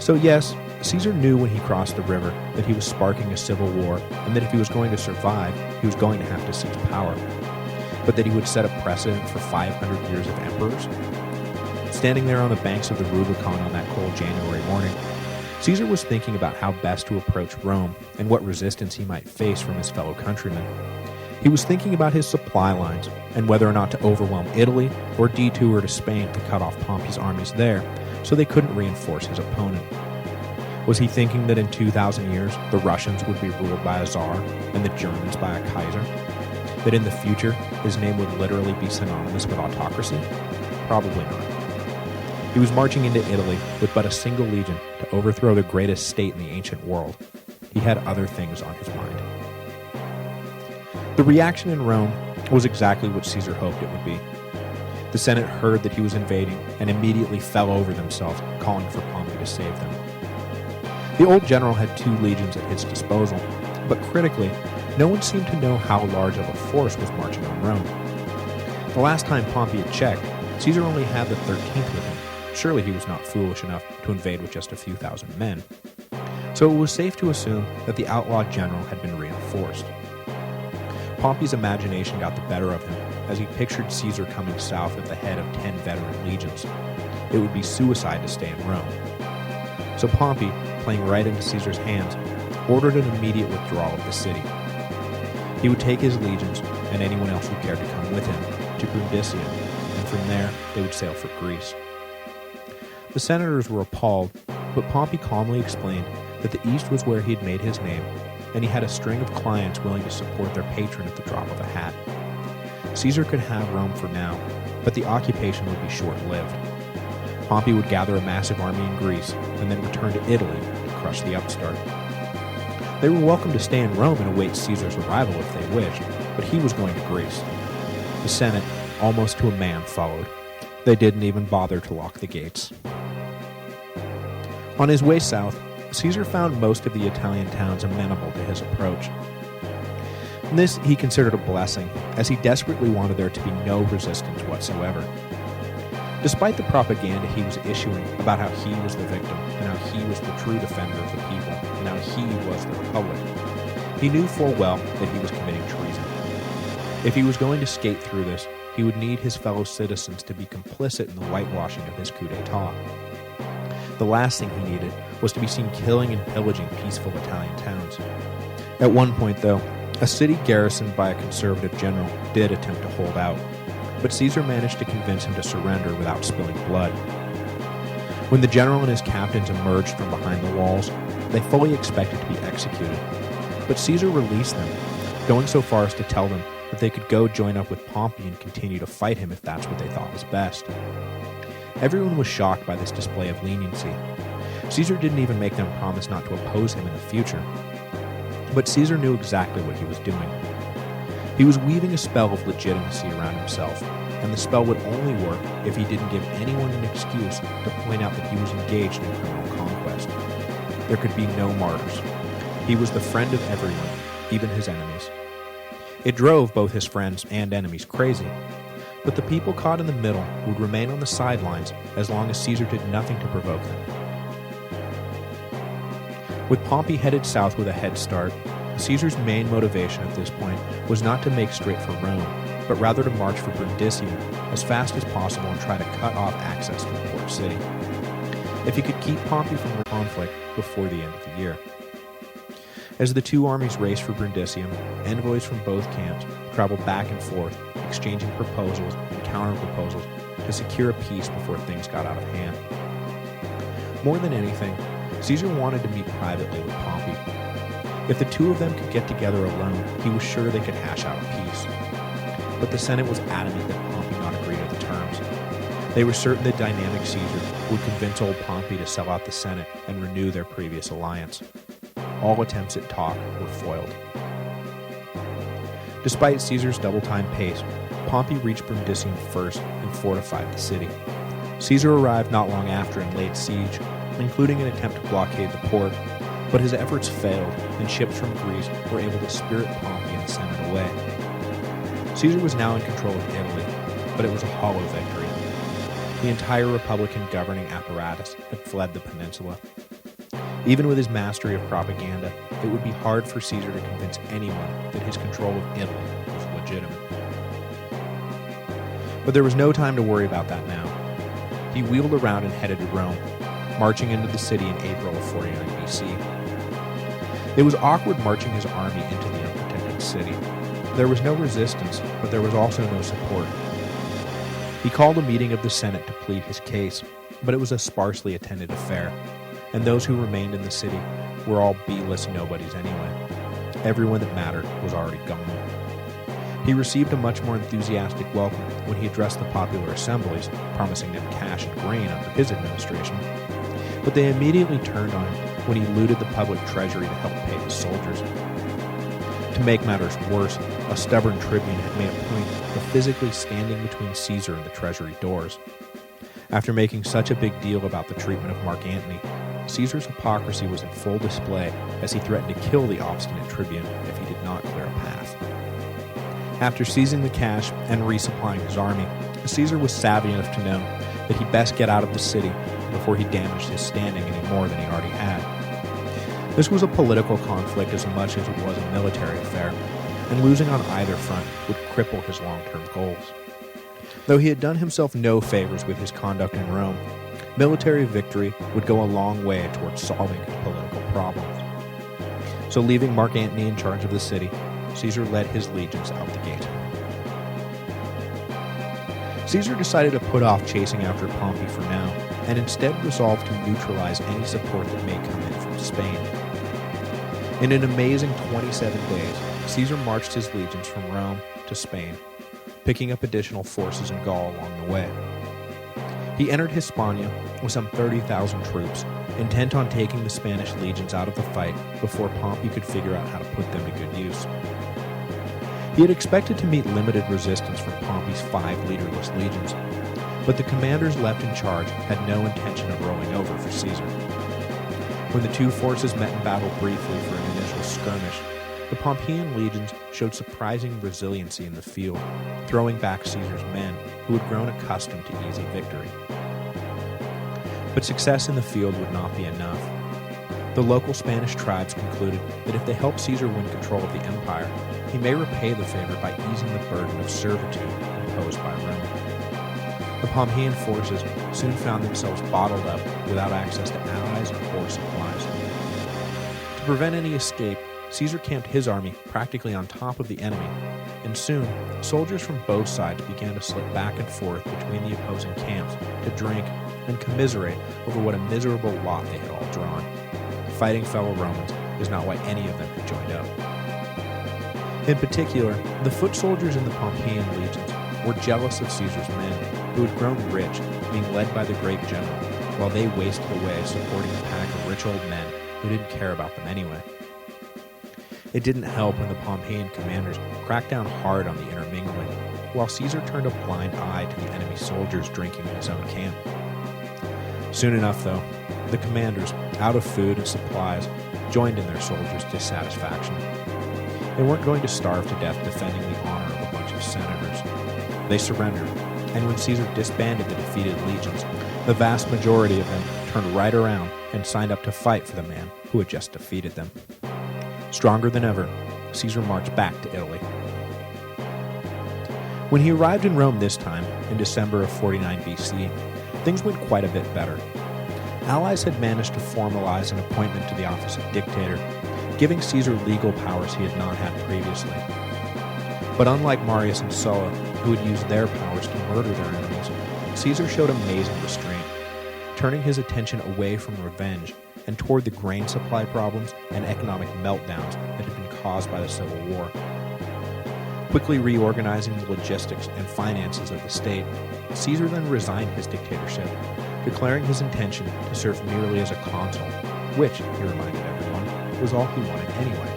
So yes, Caesar knew when he crossed the river that he was sparking a civil war, and that if he was going to survive, he was going to have to seize power. But that he would set a precedent for 500 years of emperors? Standing there on the banks of the Rubicon on that cold January morning, Caesar was thinking about how best to approach Rome and what resistance he might face from his fellow countrymen. He was thinking about his supply lines and whether or not to overwhelm Italy or detour to Spain to cut off Pompey's armies there so they couldn't reinforce his opponent. Was he thinking that in 2,000 years the Russians would be ruled by a Tsar and the Germans by a Kaiser? That in the future his name would literally be synonymous with autocracy? Probably not. He was marching into Italy with but a single legion to overthrow the greatest state in the ancient world. He had other things on his mind. The reaction in Rome was exactly what Caesar hoped it would be. The Senate heard that he was invading and immediately fell over themselves, calling for Pompey to save them. The old general had 2 legions at his disposal, but critically, no one seemed to know how large of a force was marching on Rome. The last time Pompey had checked, Caesar only had the 13th with him. Surely he was not foolish enough to invade with just a few thousand men. So it was safe to assume that the outlawed general had been reinforced. Pompey's imagination got the better of him as he pictured Caesar coming south at the head of 10 veteran legions. It would be suicide to stay in Rome. So Pompey, playing right into Caesar's hands, ordered an immediate withdrawal of the city. He would take his legions, and anyone else who cared to come with him, to Brundisium, and from there they would sail for Greece. The senators were appalled, but Pompey calmly explained that the East was where he had made his name, and he had a string of clients willing to support their patron at the drop of a hat. Caesar could have Rome for now, but the occupation would be short-lived. Pompey would gather a massive army in Greece, and then return to Italy to crush the upstart. They were welcome to stay in Rome and await Caesar's arrival if they wished, but he was going to Greece. The Senate, almost to a man, followed. They didn't even bother to lock the gates. On his way south, Caesar found most of the Italian towns amenable to his approach. This he considered a blessing, as he desperately wanted there to be no resistance whatsoever. Despite the propaganda he was issuing about how he was the victim, and how he was the true defender of the people, and how he was the Republic, he knew full well that he was committing treason. If he was going to skate through this, he would need his fellow citizens to be complicit in the whitewashing of his coup d'etat. The last thing he needed was to be seen killing and pillaging peaceful Italian towns. At one point, though, a city garrisoned by a conservative general did attempt to hold out, but Caesar managed to convince him to surrender without spilling blood. When the general and his captains emerged from behind the walls, they fully expected to be executed, but Caesar released them, going so far as to tell them that they could go join up with Pompey and continue to fight him if that's what they thought was best. Everyone was shocked by this display of leniency. Caesar didn't even make them promise not to oppose him in the future. But Caesar knew exactly what he was doing. He was weaving a spell of legitimacy around himself, and the spell would only work if he didn't give anyone an excuse to point out that he was engaged in criminal conquest. There could be no martyrs. He was the friend of everyone, even his enemies. It drove both his friends and enemies crazy, but the people caught in the middle would remain on the sidelines as long as Caesar did nothing to provoke them. With Pompey headed south with a head start, Caesar's main motivation at this point was not to make straight for Rome, but rather to march for Brundisium as fast as possible and try to cut off access to the port city, if he could keep Pompey from the conflict before the end of the year. As the two armies raced for Brundisium, envoys from both camps traveled back and forth, exchanging proposals and counter-proposals to secure a peace before things got out of hand. More than anything, Caesar wanted to meet privately with Pompey. If the two of them could get together alone, he was sure they could hash out a peace. But the Senate was adamant that Pompey not agree to the terms. They were certain that dynamic Caesar would convince old Pompey to sell out the Senate and renew their previous alliance. All attempts at talk were foiled. Despite Caesar's double-time pace, Pompey reached Brundisium first and fortified the city. Caesar arrived not long after and laid siege, including an attempt to blockade the port, but his efforts failed and ships from Greece were able to spirit Pompey and the Senate away. Caesar was now in control of Italy, but it was a hollow victory. The entire Republican governing apparatus had fled the peninsula, Even with his mastery of propaganda, it would be hard for Caesar to convince anyone that his control of Italy was legitimate. But there was no time to worry about that now. He wheeled around and headed to Rome, marching into the city in April of 49 BC. It was awkward marching his army into the unprotected city. There was no resistance, but there was also no support. He called a meeting of the Senate to plead his case, but it was a sparsely attended affair, and those who remained in the city were all B-list nobodies anyway. Everyone that mattered was already gone. He received a much more enthusiastic welcome when he addressed the popular assemblies, promising them cash and grain under his administration, but they immediately turned on him when he looted the public treasury to help pay his soldiers. To make matters worse, a stubborn tribune had made a point of physically standing between Caesar and the treasury doors. After making such a big deal about the treatment of Mark Antony, Caesar's hypocrisy was in full display as he threatened to kill the obstinate tribune if he did not clear a path. After seizing the cash and resupplying his army, Caesar was savvy enough to know that he'd best get out of the city before he damaged his standing any more than he already had. This was a political conflict as much as it was a military affair, and losing on either front would cripple his long-term goals. Though he had done himself no favors with his conduct in Rome, military victory would go a long way towards solving his political problems. So leaving Mark Antony in charge of the city, Caesar led his legions out the gate. Caesar decided to put off chasing after Pompey for now, and instead resolved to neutralize any support that may come in from Spain. In an amazing 27 days, Caesar marched his legions from Rome to Spain, picking up additional forces in Gaul along the way. He entered Hispania with some 30,000 troops, intent on taking the Spanish legions out of the fight before Pompey could figure out how to put them to good use. He had expected to meet limited resistance from Pompey's 5 leaderless legions, but the commanders left in charge had no intention of rolling over for Caesar. When the two forces met in battle briefly for an initial skirmish, the Pompeian legions showed surprising resiliency in the field, throwing back Caesar's men, who had grown accustomed to easy victory. But success in the field would not be enough. The local Spanish tribes concluded that if they helped Caesar win control of the empire, he may repay the favor by easing the burden of servitude imposed by Rome. The Pompeian forces soon found themselves bottled up without access to allies or supplies. To prevent any escape, Caesar camped his army practically on top of the enemy, and soon soldiers from both sides began to slip back and forth between the opposing camps to drink and commiserate over what a miserable lot they had all drawn. Fighting fellow Romans is not why any of them had joined up. In particular, the foot soldiers in the Pompeian legions were jealous of Caesar's men, who had grown rich, being led by the great general, while they wasted away supporting a pack of rich old men who didn't care about them anyway. It didn't help when the Pompeian commanders cracked down hard on the intermingling, while Caesar turned a blind eye to the enemy soldiers drinking in his own camp. Soon enough, though, the commanders, out of food and supplies, joined in their soldiers' dissatisfaction. They weren't going to starve to death defending the honor of a bunch of senators. They surrendered, and when Caesar disbanded the defeated legions, the vast majority of them turned right around and signed up to fight for the man who had just defeated them. Stronger than ever, Caesar marched back to Italy. When he arrived in Rome this time, in December of 49 BC, things went quite a bit better. Allies had managed to formalize an appointment to the office of dictator, giving Caesar legal powers he had not had previously. But unlike Marius and Sulla, who had used their powers to murder their enemies, Caesar showed amazing restraint, turning his attention away from revenge and toward the grain supply problems and economic meltdowns that had been caused by the Civil War. Quickly reorganizing the logistics and finances of the state, Caesar then resigned his dictatorship, declaring his intention to serve merely as a consul, which, he reminded everyone, was all he wanted anyway.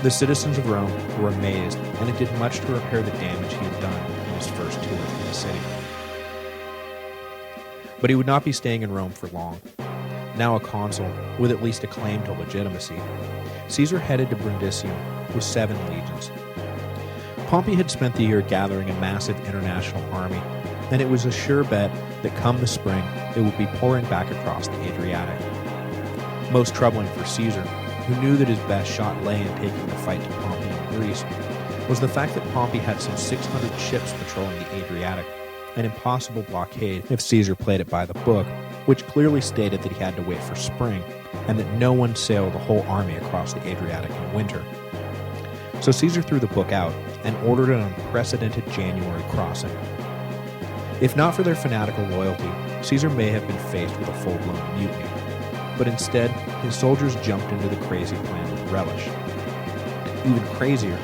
The citizens of Rome were amazed, and it did much to repair the damage he had done in his first tour through the city. But he would not be staying in Rome for long. Now a consul, with at least a claim to legitimacy, Caesar headed to Brundisium with 7 legions. Pompey had spent the year gathering a massive international army, and it was a sure bet that come the spring it would be pouring back across the Adriatic. Most troubling for Caesar, who knew that his best shot lay in taking the fight to Pompey in Greece, was the fact that Pompey had some 600 ships patrolling the Adriatic, an impossible blockade if Caesar played it by the book, which clearly stated that he had to wait for spring, and that no one sailed the whole army across the Adriatic in winter. So Caesar threw the book out and ordered an unprecedented January crossing. If not for their fanatical loyalty, Caesar may have been faced with a full-blown mutiny, but instead, his soldiers jumped into the crazy plan with relish. Even crazier,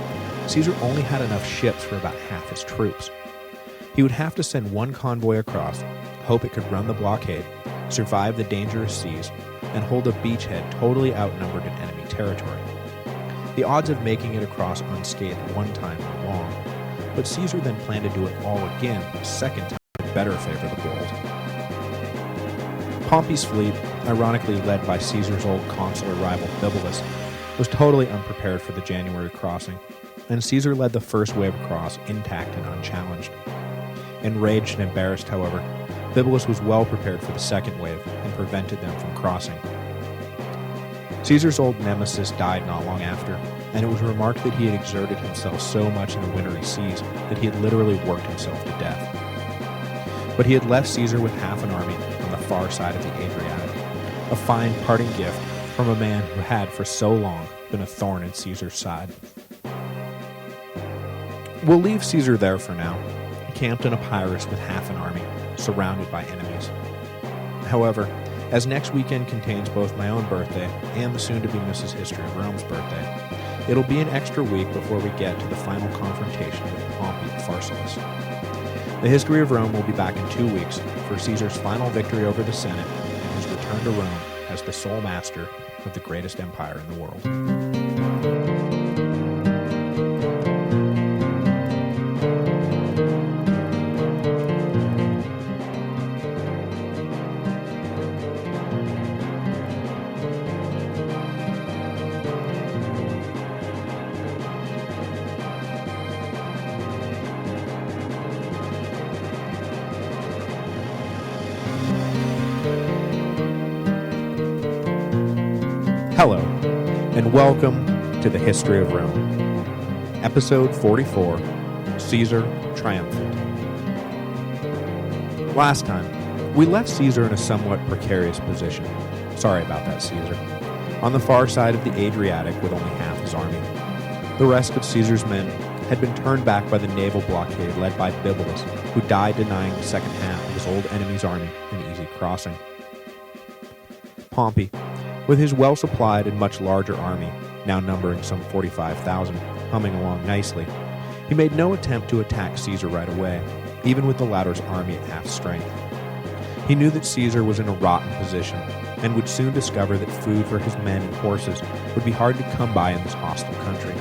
Caesar only had enough ships for about half his troops. He would have to send one convoy across, hope it could run the blockade, survive the dangerous seas, and hold a beachhead totally outnumbered in enemy territory. The odds of making it across unscathed one time were long, but Caesar then planned to do it all again a second time to better favor the bold. Pompey's fleet, ironically led by Caesar's old consular rival Bibulus, was totally unprepared for the January crossing, and Caesar led the first wave across intact and unchallenged. Enraged and embarrassed, however, Bibulus was well prepared for the second wave and prevented them from crossing. Caesar's old nemesis died not long after, and it was remarked that he had exerted himself so much in the wintry seas that he had literally worked himself to death. But he had left Caesar with half an army on the far side of the Adriatic, a fine parting gift from a man who had for so long been a thorn in Caesar's side. We'll leave Caesar there for now, camped in Epirus with half an army, surrounded by enemies. However, as next weekend contains both my own birthday and the soon-to-be Mrs. History of Rome's birthday, it'll be an extra week before we get to the final confrontation with Pompey at Pharsalus. The History of Rome will be back in 2 weeks for Caesar's final victory over the Senate and his return to Rome as the sole master of the greatest empire in the world. Hello, and welcome to the History of Rome, Episode 44, Caesar Triumphant. Last time, we left Caesar in a somewhat precarious position. Sorry about that, Caesar. On the far side of the Adriatic with only half his army. The rest of Caesar's men had been turned back by the naval blockade led by Bibulus, who died denying the second half of his old enemy's army an easy crossing. Pompey, with his well-supplied and much larger army, now numbering some 45,000, humming along nicely, he made no attempt to attack Caesar right away, even with the latter's army at half strength. He knew that Caesar was in a rotten position, and would soon discover that food for his men and horses would be hard to come by in this hostile country.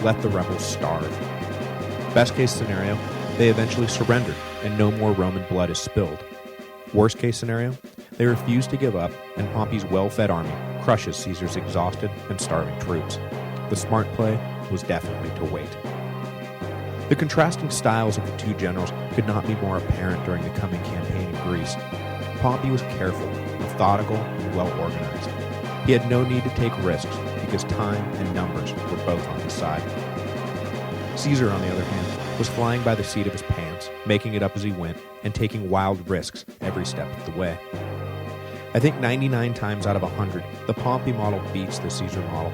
Let the rebels starve. Best case scenario, they eventually surrender, and no more Roman blood is spilled. Worst case scenario, they refuse to give up, and Pompey's well-fed army crushes Caesar's exhausted and starving troops. The smart play was definitely to wait. The contrasting styles of the two generals could not be more apparent during the coming campaign in Greece. Pompey was careful, methodical, and well-organized. He had no need to take risks because time and numbers were both on his side. Caesar, on the other hand, was flying by the seat of his pants, making it up as he went, and taking wild risks every step of the way. I think 99 times out of 100, the Pompey model beats the Caesar model,